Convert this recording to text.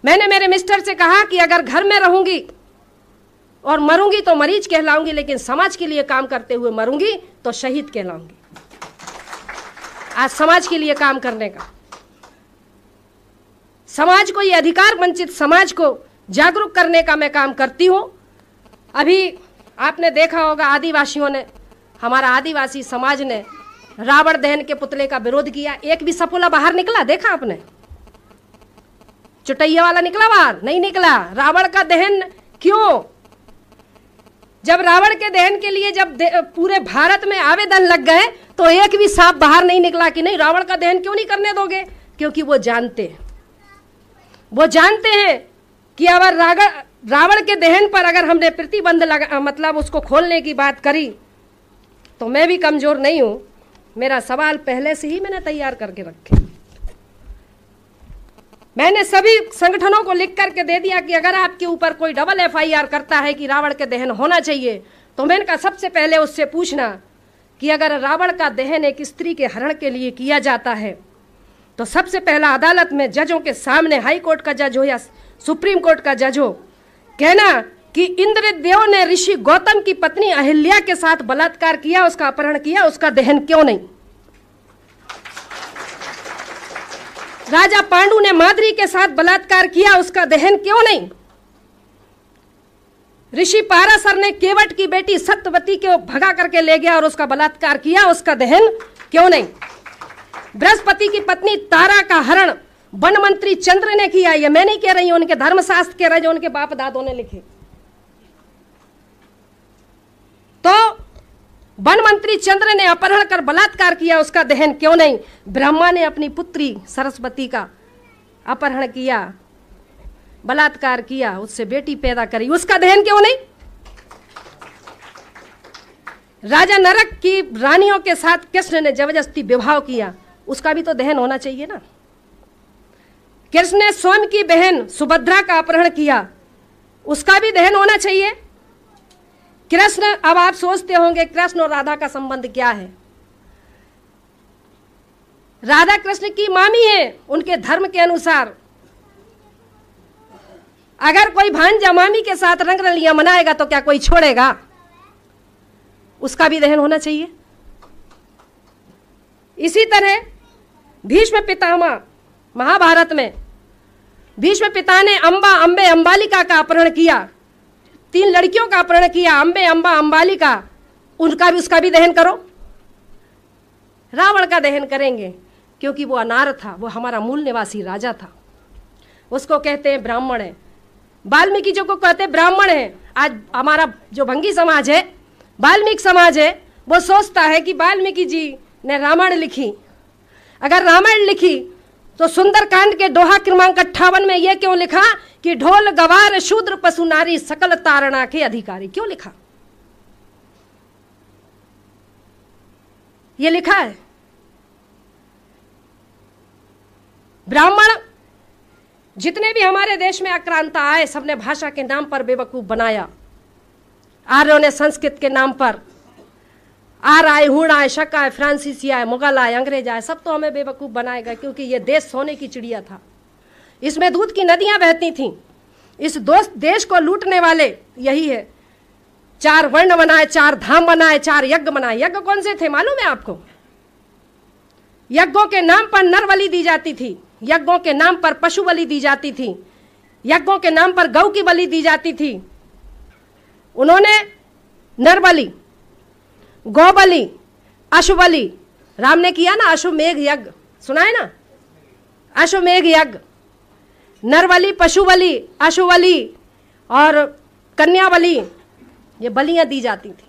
मैंने मेरे मिस्टर से कहा कि अगर घर में रहूंगी और मरूंगी तो मरीज कहलाऊंगी, लेकिन समाज के लिए काम करते हुए मरूंगी तो शहीद कहलाऊंगी। आज समाज के लिए काम करने का, समाज को, ये अधिकार वंचित समाज को जागरूक करने का मैं काम करती हूं। अभी आपने देखा होगा आदिवासियों ने, हमारा आदिवासी समाज ने रावण दहन के पुतले का विरोध किया। एक भी सपोला बाहर निकला? देखा आपने? चुटैया वाला निकला बाहर? नहीं निकला। रावण का दहन क्यों? जब रावण के दहन के लिए जब पूरे भारत में आवेदन लग गए तो एक भी सांप बाहर नहीं निकला कि नहीं रावण का दहन क्यों नहीं करने दोगे। क्योंकि वो जानते हैं कि अगर रावण के दहन पर अगर हमने प्रतिबंध लगा, मतलब उसको खोलने की बात करी, तो मैं भी कमजोर नहीं हूं। मेरा सवाल पहले से ही मैंने तैयार करके रखे। मैंने सभी संगठनों को लिख करके दे दिया कि अगर आपके ऊपर कोई डबल FIR करता है कि रावण के दहन होना चाहिए, तो मैंने कहा सबसे पहले उससे पूछना कि अगर रावण का दहन एक स्त्री के हरण के लिए किया जाता है तो सबसे पहला अदालत में जजों के सामने, हाई कोर्ट का जज हो या सुप्रीम कोर्ट का जज हो, कहना कि इंद्रदेव ने ऋषि गौतम की पत्नी अहिल्या के साथ बलात्कार किया, उसका अपहरण किया, उसका दहन क्यों नहीं? राजा पांडु ने माद्री के साथ बलात्कार किया, उसका दहन क्यों नहीं? ऋषि पाराशर ने केवट की बेटी सत्यवती को भगा करके ले गया और उसका बलात्कार किया, उसका दहन क्यों नहीं? बृहस्पति की पत्नी तारा का हरण वन मंत्री चंद्र ने किया। ये मैं नहीं कह रही हूं, उनके धर्मशास्त्र कह रहे जो उनके बाप दादों ने लिखे। तो वन मंत्री चंद्र ने अपहरण कर बलात्कार किया, उसका दहन क्यों नहीं? ब्रह्मा ने अपनी पुत्री सरस्वती का अपहरण किया, बलात्कार किया, उससे बेटी पैदा करी, उसका दहन क्यों नहीं? राजा नरक की रानियों के साथ कृष्ण ने जबरदस्ती विवाह किया, उसका भी तो दहन होना चाहिए ना। कृष्ण ने स्वयं की बहन सुभद्रा का अपहरण किया, उसका भी दहन होना चाहिए। कृष्ण, अब आप सोचते होंगे कृष्ण और राधा का संबंध क्या है? राधा कृष्ण की मामी है उनके धर्म के अनुसार। अगर कोई भांजा मामी के साथ रंग रलियां मनाएगा तो क्या कोई छोड़ेगा? उसका भी दहन होना चाहिए। इसी तरह भीष्म पितामह, महाभारत में भीष्म पिता ने अंबे अंबालिका का अपहरण किया, 3 लड़कियों का अपहरण किया, अंबे अंबा अंबालिका, उसका भी दहन करो। रावण का दहन करेंगे क्योंकि वो अनार था, वो हमारा मूल निवासी राजा था, उसको कहते हैं ब्राह्मण है। वाल्मीकि जी को कहते हैं ब्राह्मण है। आज हमारा जो भंगी समाज है, वाल्मीकि समाज है, वो सोचता है कि वाल्मीकि जी ने रामायण लिखी। अगर रामायण लिखी तो सुंदरकांड के दोहा क्रमांक 58 में यह क्यों लिखा कि ढोल गवार शूद्र पशु नारी सकल तारणा के अधिकारी? क्यों लिखा? यह लिखा है। ब्राह्मण जितने भी हमारे देश में आक्रांता आए, सबने भाषा के नाम पर बेवकूफ बनाया। आर्यों ने संस्कृत के नाम पर, आर आए, हुण आए, शक आए, फ्रांसीसी आए, मुगल आए, अंग्रेज आए, सब तो हमें बेवकूफ बनाएगा, क्योंकि ये देश सोने की चिड़िया था, इसमें दूध की नदियां बहती थीं। इस देश को लूटने वाले यही है। 4 वर्ण बनाए, 4 धाम बनाए, 4 यज्ञ बनाए। यज्ञ कौन से थे मालूम है आपको? यज्ञों के नाम पर नर बलि दी जाती थी, यज्ञों के नाम पर पशु बलि दी जाती थी, यज्ञों के नाम पर गौ की बलि दी जाती थी। उन्होंने नर बलि, गौ बलि, अश्व बलि, राम ने किया ना अश्वमेघ यज्ञ, सुना है ना? अश्वमेघ यज्ञ, नर बलि, पशु बलि, अश्व बलि और कन्या बलि, ये बलियां दी जाती थी।